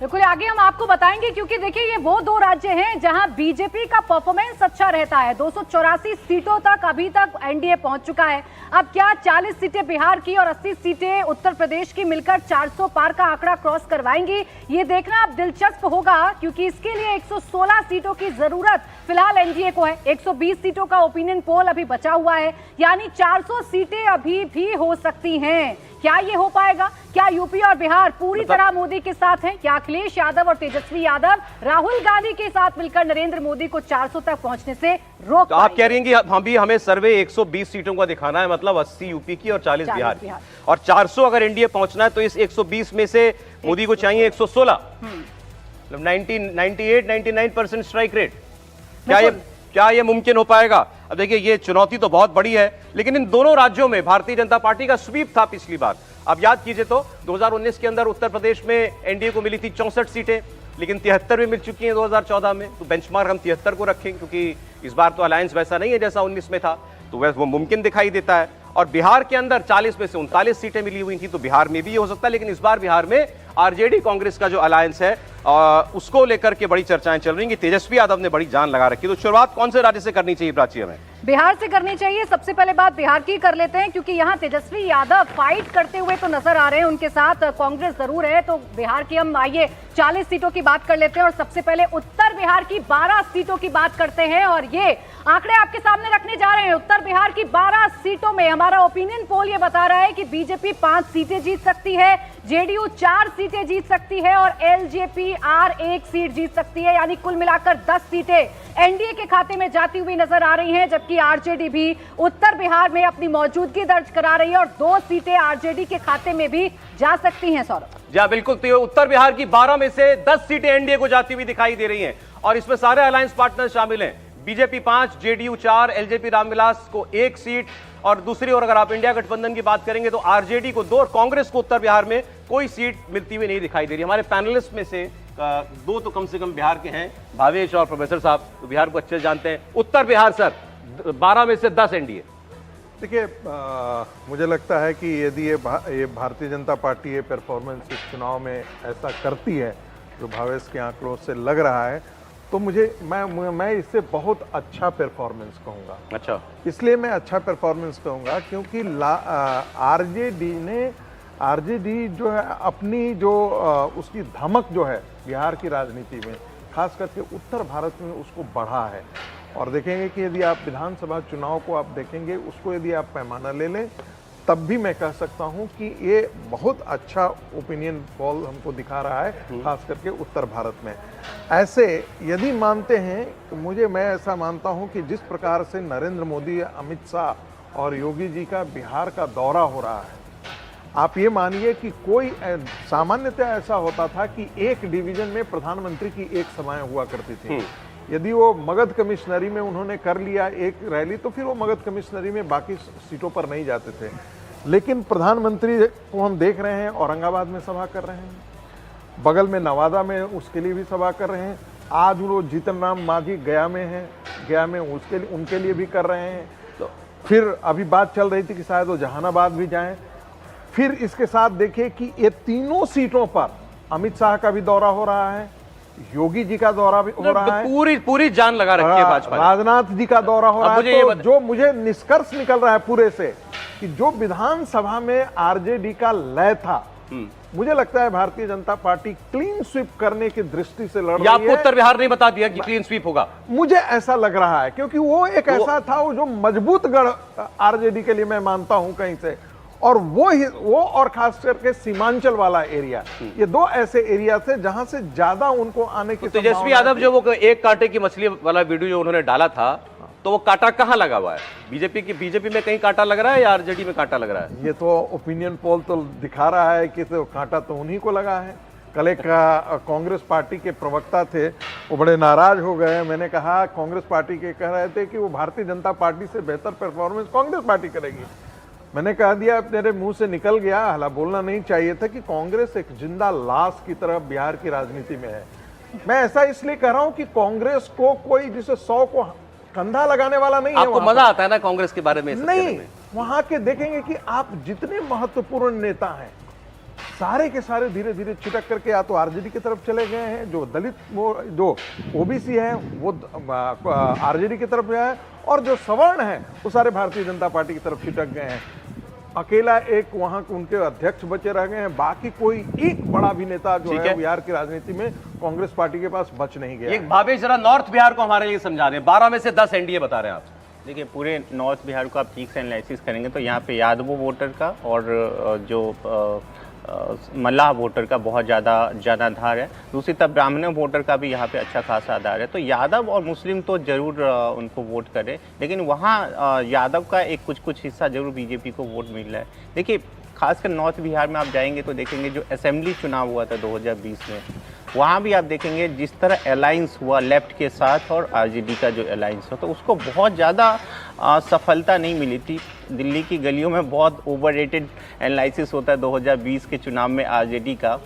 बिल्कुल आगे हम आपको बताएंगे, क्योंकि देखिए ये वो दो राज्य हैं जहां बीजेपी का परफॉर्मेंस अच्छा रहता है। 284 सीटों तक अभी तक एनडीए पहुंच चुका है। अब क्या 40 सीटें बिहार की और 80 सीटें उत्तर प्रदेश की मिलकर 400 पार का आंकड़ा क्रॉस करवाएंगी? ये देखना अब दिलचस्प होगा, क्योंकि इसके लिए 116 सीटों की जरूरत फिलहाल एनडीए को है। 120 सीटों का ओपिनियन पोल अभी बचा हुआ है, यानी 400 सीटें अभी भी हो सकती हैं। क्या ये हो पाएगा? क्या यूपी और बिहार पूरी तरह मोदी के साथ हैं? क्या अखिलेश यादव और तेजस्वी यादव राहुल गांधी के साथ मिलकर नरेंद्र मोदी को 400 तक पहुंचने से रोक तो आप कह रही हैं कि हमें सर्वे 120 सीटों का दिखाना है, मतलब 80 यूपी की और 40 बिहार की, और 400 अगर एनडीए पहुंचना है तो इस 120 में से मोदी को चाहिए 116, मतलब 98-99% स्ट्राइक रेट। क्या ये मुमकिन हो पाएगा? अब देखिए, ये चुनौती तो बहुत बड़ी है, लेकिन इन दोनों राज्यों में भारतीय जनता पार्टी का स्वीप था पिछली बार। अब याद कीजिए तो 2019 के अंदर उत्तर प्रदेश में एनडीए को मिली थी 64 सीटें, लेकिन 73 में मिल चुकी हैं 2014 में। तो बेंचमार्क हम 73 को रखें, क्योंकि इस बार तो अलायंस वैसा नहीं है जैसा 19 में था, तो वैसे वो मुमकिन दिखाई देता है। और बिहार के अंदर 40 में से 39 सीटें मिली हुई थी, तो बिहार में भी ये हो सकता है। लेकिन इस बार बिहार में आरजेडी कांग्रेस का जो अलायंस है उसको लेकर के बड़ी चर्चाएं चल रही हैं कि तेजस्वी यादव ने बड़ी जान लगा रखी। तो शुरुआत कौन से राज्य से करनी चाहिए प्राची? हमें बिहार से करनी चाहिए। सबसे पहले बात बिहार की कर लेते हैं, क्योंकि यहाँ तेजस्वी यादव फाइट करते हुए तो नजर आ रहे हैं, उनके साथ कांग्रेस जरूर है। तो बिहार की हम आइए 40 सीटों की बात कर लेते हैं, और सबसे पहले उत्तर बिहार की 12 सीटों की बात करते हैं। और ये आंकड़े आपके सामने रखने जा रहे हैं। उत्तर बिहार की 12 सीटों में हमारा ओपिनियन पोल ये बता रहा है कि बीजेपी 5 सीटें जीत सकती है, जेडीयू 4 सीटें जीत सकती है और एलजेपी आर 1 सीट जीत सकती है। यानी कुल मिलाकर 10 सीटें एनडीए के खाते में जाती हुई नजर आ रही हैं, जबकि आरजेडी भी उत्तर बिहार में अपनी मौजूदगी दर्ज करा रही है और 2 सीटें आरजेडी के खाते में भी जा सकती हैं। सौरभ जी बिल्कुल, तो उत्तर बिहार की 12 में से 10 सीटें एनडीए को जाती हुई दिखाई दे रही हैं, और इसमें सारे अलायंस पार्टनर शामिल हैं। बीजेपी 5, जेडीयू 4, एलजेपी रामविलास को 1 सीट, और दूसरी ओर अगर आप इंडिया गठबंधन की बात करेंगे तो आरजेडी को 2 और कांग्रेस को उत्तर बिहार में कोई सीट मिलती हुई नहीं दिखाई दे रही। हमारे पैनलिस्ट में से 2 तो कम से कम बिहार के हैं, भावेश और प्रोफेसर साहब, तो बिहार को अच्छे जानते हैं। उत्तर बिहार सर, 12 में से 10 एनडीए। देखिए, मुझे लगता है कि यदि ये भारतीय जनता पार्टी ये परफॉर्मेंस इस चुनाव में ऐसा करती है जो भावेश के आंकड़ों से लग रहा है, तो मैं इससे बहुत अच्छा परफॉर्मेंस कहूँगा। अच्छा, इसलिए मैं अच्छा परफॉर्मेंस कहूँगा क्योंकि आरजेडी जो है अपनी जो उसकी धमक जो है बिहार की राजनीति में, खास करके उत्तर भारत में, उसको बढ़ा है। और देखेंगे कि यदि आप विधानसभा चुनाव को आप देखेंगे, उसको यदि आप पैमाना ले लें, तब भी मैं कह सकता हूं कि ये बहुत अच्छा ओपिनियन पोल हमको दिखा रहा है, खास करके उत्तर भारत में। ऐसे यदि मानते हैं तो मैं ऐसा मानता हूं कि जिस प्रकार से नरेंद्र मोदी, अमित शाह और योगी जी का बिहार का दौरा हो रहा है, आप ये मानिए कि कोई सामान्यतः ऐसा होता था कि एक डिवीजन में प्रधानमंत्री की एक सभाएं हुआ करती थी। यदि वो मगध कमिश्नरी में उन्होंने कर लिया एक रैली, तो फिर वो मगध कमिश्नरी में बाकी सीटों पर नहीं जाते थे। लेकिन प्रधानमंत्री को हम देख रहे हैं औरंगाबाद में सभा कर रहे हैं, बगल में नवादा में उसके लिए भी सभा कर रहे हैं। आज वो जीतन राम मांझी गया में है, गया में उनके लिए भी कर रहे हैं। तो फिर अभी बात चल रही थी कि शायद वो जहानाबाद भी जाएं। फिर इसके साथ देखिए कि ये तीनों सीटों पर अमित शाह का भी दौरा हो रहा है, योगी जी का दौरा भी हो रहा है, पूरी जान लगा रखी है भाजपा ने। राजनाथ जी का दौरा हो रहा है। तो जो मुझे निष्कर्ष निकल रहा है पूरे से कि जो विधानसभा में आरजेडी का लय था, मुझे लगता है Bharatiya Janata party clean sweep करने की दृष्टि से लड़ रही है। आपको उत्तर बिहार नहीं बता दिया कि क्लीन स्वीप होगा? मुझे ऐसा लग रहा है, क्योंकि वो एक ऐसा था वो जो मजबूत गढ़ आरजेडी के लिए मैं मानता हूं कहीं से, और वो और खास करके सीमांचल वाला एरिया, ये 2 ऐसे एरिया थे जहां से ज्यादा उनको आने की। तेजस्वी यादव जो वो एक कांटे की मछली वाला वीडियो जो उन्होंने डाला था, तो वो कांटा कहां लगा हुआ है? बीजेपी में कहीं कांटा लग रहा है या आरजेडी में कांटा लग रहा है? ये तो ओपिनियन पोल तो दिखा रहा है कि तो कांटा तो उन्हीं को लगा है। कल एक कांग्रेस पार्टी के प्रवक्ता थे, वो बड़े नाराज हो गए। मैंने कहा, कांग्रेस पार्टी के कह रहे थे कि वो भारतीय जनता पार्टी से बेहतर परफॉर्मेंस कांग्रेस पार्टी करेगी। मैंने कह दिया, मेरे मुंह से निकल गया, हालां बोलना नहीं चाहिए था, कि कांग्रेस एक जिंदा लाश की तरह बिहार की राजनीति में है। मैं ऐसा इसलिए कह रहा हूं कि कांग्रेस को कोई जिसे 100 को कंधा लगाने वाला नहीं है। आपको मजा आता है ना कांग्रेस के बारे में? नहीं, वहां के देखेंगे कि आप जितने महत्वपूर्ण नेता हैं सारे के सारे धीरे धीरे छिटक करके या तो आरजेडी की तरफ चले गए हैं, जो दलित जो ओबीसी है वो आरजेडी की तरफ गया है, और जो सवर्ण है वो सारे भारतीय जनता पार्टी की तरफ छिटक गए हैं। अकेला एक वहां उनके अध्यक्ष बचे रह गए हैं, बाकी कोई एक बड़ा भी नेता जो है बिहार की राजनीति में कांग्रेस पार्टी के पास बच नहीं गया। एक भावेश जरा नॉर्थ बिहार को हमारे लिए समझा दें, 12 में से 10 एनडीए बता रहे हैं आप। देखिए, पूरे नॉर्थ बिहार को आप ठीक से एनालिसिस करेंगे तो यहाँ पे यादवों वोटर का और जो मल्लाह वोटर का बहुत ज़्यादा जनाधार है। दूसरी तरफ ब्राह्मण वोटर का भी यहाँ पे अच्छा खासा आधार है। तो यादव और मुस्लिम तो ज़रूर उनको वोट करें, लेकिन वहाँ यादव का एक कुछ हिस्सा ज़रूर बीजेपी को वोट मिल रहा है। देखिए, खासकर नॉर्थ बिहार में आप जाएंगे तो देखेंगे जो असेंबली चुनाव हुआ था 2020 में, वहाँ भी आप देखेंगे जिस तरह अलायंस हुआ लेफ्ट के साथ और आरजेडी का जो अलायंस हुआ तो उसको बहुत ज़्यादा सफलता नहीं मिली थी। दिल्ली की गलियों में बहुत ओवररेटेड एनालिसिस होता है 2020 के चुनाव में आरजेडी का।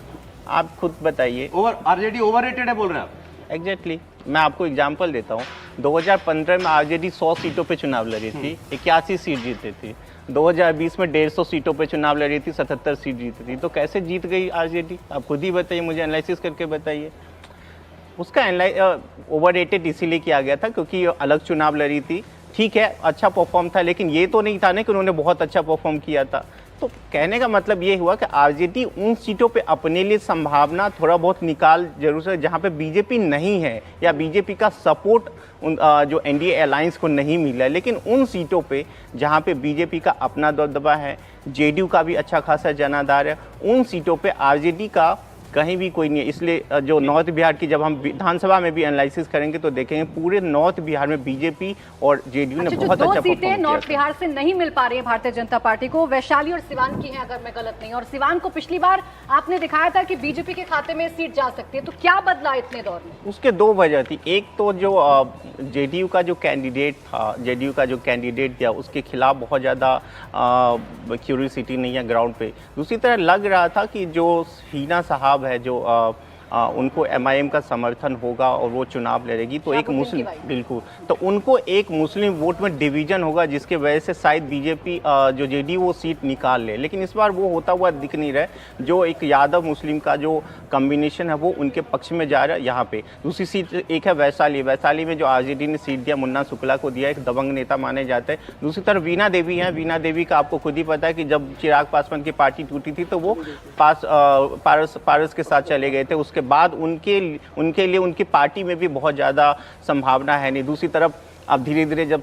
आप खुद बताइए। आरजेडी ओवररेटेड है बोल रहे हैं आप? एग्जैक्टली, मैं आपको एग्जांपल देता हूँ। 2015 में आरजेडी 100 सीटों पे चुनाव लड़ी थी, 81 सीट जीती थी। 2020 में 150 सीटों पे चुनाव लड़ी थी, 77 सीट जीती थी। तो कैसे जीत गई आरजेडी? आप खुद ही बताइए, मुझे एनालिसिस करके बताइए। उसका ओवररेटेड इसीलिए किया गया था क्योंकि अलग चुनाव लड़ी थी, ठीक है, अच्छा परफॉर्म था, लेकिन ये तो नहीं था ना कि उन्होंने बहुत अच्छा परफॉर्म किया था। तो कहने का मतलब ये हुआ कि आरजेडी उन सीटों पे अपने लिए संभावना थोड़ा बहुत निकाल जरूर से जहाँ पे बीजेपी नहीं है या बीजेपी का सपोर्ट जो एनडीए अलायंस को नहीं मिला है, लेकिन उन सीटों पे जहाँ पे बीजेपी का अपना दबदबा है, जेडीयू का भी अच्छा खासा जनाधार है, उन सीटों पे आरजेडी का कहीं भी कोई नहीं है। इसलिए जो नॉर्थ बिहार की जब हम विधानसभा में भी एनालिसिस करेंगे तो देखेंगे पूरे नॉर्थ बिहार में बीजेपी और जेडीयू ने बहुत अच्छा सीटें नॉर्थ बिहार से नहीं मिल पा रही है भारतीय जनता पार्टी को, वैशाली और सिवान की हैं अगर मैं गलत नहीं। और सिवान को पिछली बार आपने दिखाया था कि बीजेपी के खाते में सीट जा सकती है, तो क्या बदला इतने दौर में? उसके दो वजह थी। एक तो जो जेडीयू का जो कैंडिडेट था उसके खिलाफ बहुत ज़्यादा क्यूरियोसिटी नहीं है ग्राउंड पे। दूसरी तरह लग रहा था कि जो हीना साहब है जो उनको एमआईएम का समर्थन होगा और वो चुनाव लड़ेगी तो एक मुस्लिम, बिल्कुल, तो उनको एक मुस्लिम वोट में डिवीजन होगा जिसके वजह से शायद बीजेपी जो जेडीयू वो सीट निकाल ले। लेकिन इस बार वो होता हुआ दिख नहीं रहा है। जो एक यादव मुस्लिम का जो कॉम्बिनेशन है वो उनके पक्ष में जा रहा है यहाँ पे। दूसरी सीट एक है वैशाली में जो आरजेडी ने सीट दिया मुन्ना शुक्ला को दिया, एक दबंग नेता माने जाते हैं। दूसरी तरफ वीणा देवी है। वीणा देवी का आपको खुद ही पता है कि जब चिराग पासवान की पार्टी टूटी थी तो वो पारस के साथ चले गए थे। के बाद उनके लिए उनकी पार्टी में भी बहुत ज़्यादा संभावना है नहीं। दूसरी तरफ अब धीरे धीरे जब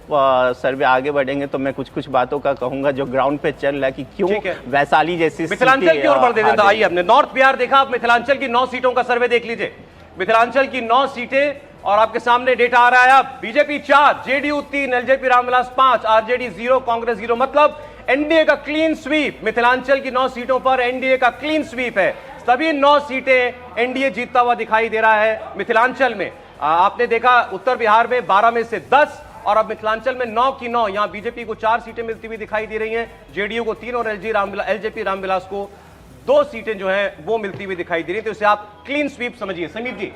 सर्वे आगे बढ़ेंगे तो मैं कुछ बातों का कहूंगा जो ग्राउंड पे चल रहा है कि क्यों वैशाली जैसी मिथिलांचल की ओर बढ़ देते हैं। आइए, हमने नॉर्थ बिहार देखा, आप मिथिलांचल की 9 सीटों का सर्वे देख लीजिए। मिथिलांचल की 9 सीटें और आपके सामने डेटा आ रहा है। अब BJP 4, JDU 3, LJP Ramvilas 5, RJD 0, Congress 0, मतलब एनडीए का क्लीन स्वीप। मिथिलांचल की 9 सीटों पर एनडीए का क्लीन स्वीप है। सभी 9 सीटें एनडीए जीतता हुआ दिखाई दे रहा है मिथिलांचल में। आपने देखा उत्तर बिहार में 12 में से 10 और अब मिथिलांचल में 9 की 9। यहां बीजेपी को 4 सीटें मिलती हुई दिखाई दे रही हैं, जेडीयू को 3 और एलजेपी रामविलास को 2 सीटें जो हैं वो मिलती हुई दिखाई दे रही है। तो इसे आप क्लीन स्वीप समझिए। समीर जी।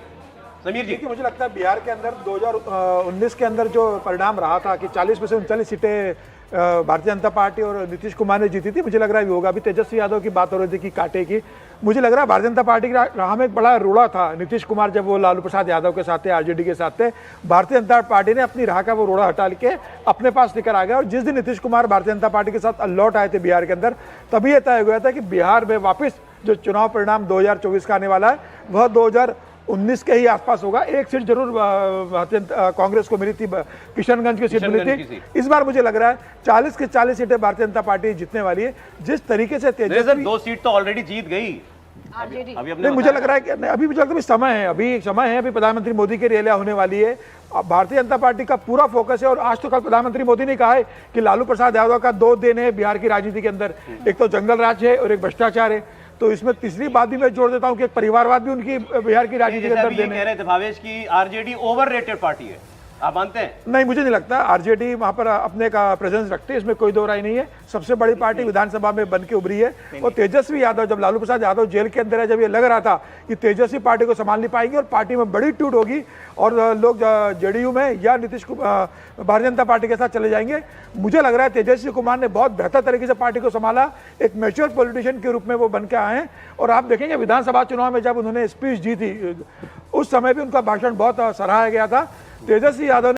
मुझे लगता है बिहार के अंदर 2019 के अंदर जो परिणाम रहा था कि 40 में से 39 सीटें भारतीय जनता पार्टी और नीतीश कुमार ने जीती थी, मुझे लग रहा है होगा। अभी तेजस्वी यादव की बात हो रही थी कि कांटे की, मुझे लग रहा है भारतीय जनता पार्टी की राह में एक बड़ा रोड़ा था। नीतीश कुमार जब वो लालू प्रसाद यादव के साथ थे, आरजेडी के साथ थे, भारतीय जनता पार्टी ने अपनी राह का वो रोड़ा हटा के अपने पास लेकर आ गया। और जिस दिन नीतीश कुमार भारतीय जनता पार्टी के साथ लौट आए थे बिहार के अंदर, तभी यह तय हो गया था कि बिहार में वापस जो चुनाव परिणाम 2024 का आने वाला है वह 2019 के ही आसपास होगा। एक सीट जरूर कांग्रेस को मिली थी, किशनगंज की सीट मिली थी। इस बार मुझे लग रहा है 40 की 40 सीटें भारतीय जनता पार्टी जीतने वाली है। जिस तरीके से तेजस्वी 2 सीट तो ऑलरेडी जीत गई अभी मुझे लग रहा है कि अभी मुझे लगता है समय है। अभी प्रधानमंत्री मोदी की रैलियां होने वाली है। भारतीय जनता पार्टी का पूरा फोकस है। और आज तो कल प्रधानमंत्री मोदी ने कहा है कि लालू प्रसाद यादव का 2 दिन है बिहार की राजनीति के अंदर, एक तो जंगल राज है और एक भ्रष्टाचार है। तो इसमें तीसरी बात भी मैं जोड़ देता हूं कि एक परिवारवाद भी उनकी बिहार की राजनीति के अंदर देने कह रहे थे भावेश की आरजेडी ओवररेटेड पार्टी है। आप मानते हैं? नहीं, मुझे नहीं लगता। आरजेडी वहां पर अपने का प्रेजेंस रखते हैं, इसमें कोई दो राय नहीं है। सबसे बड़ी पार्टी विधानसभा में बन के उभरी है। और तेजस्वी यादव, जब लालू प्रसाद यादव जेल के अंदर है, जब ये लग रहा था कि तेजस्वी पार्टी को संभाल नहीं पाएंगे और पार्टी में बड़ी टूट होगी और लोग जेडीयू में या नीतीश कुमार भारतीय जनता पार्टी के साथ चले जाएंगे, मुझे लग रहा है तेजस्वी कुमार ने बहुत बेहतर तरीके से पार्टी को संभाला। एक मैच्योर पॉलिटिशियन के रूप में वो बन के आए हैं। और आप देखेंगे विधानसभा चुनाव में जब उन्होंने स्पीच दी थी, उस समय भी उनका भाषण बहुत सराहा गया था। तेजस्वी यादव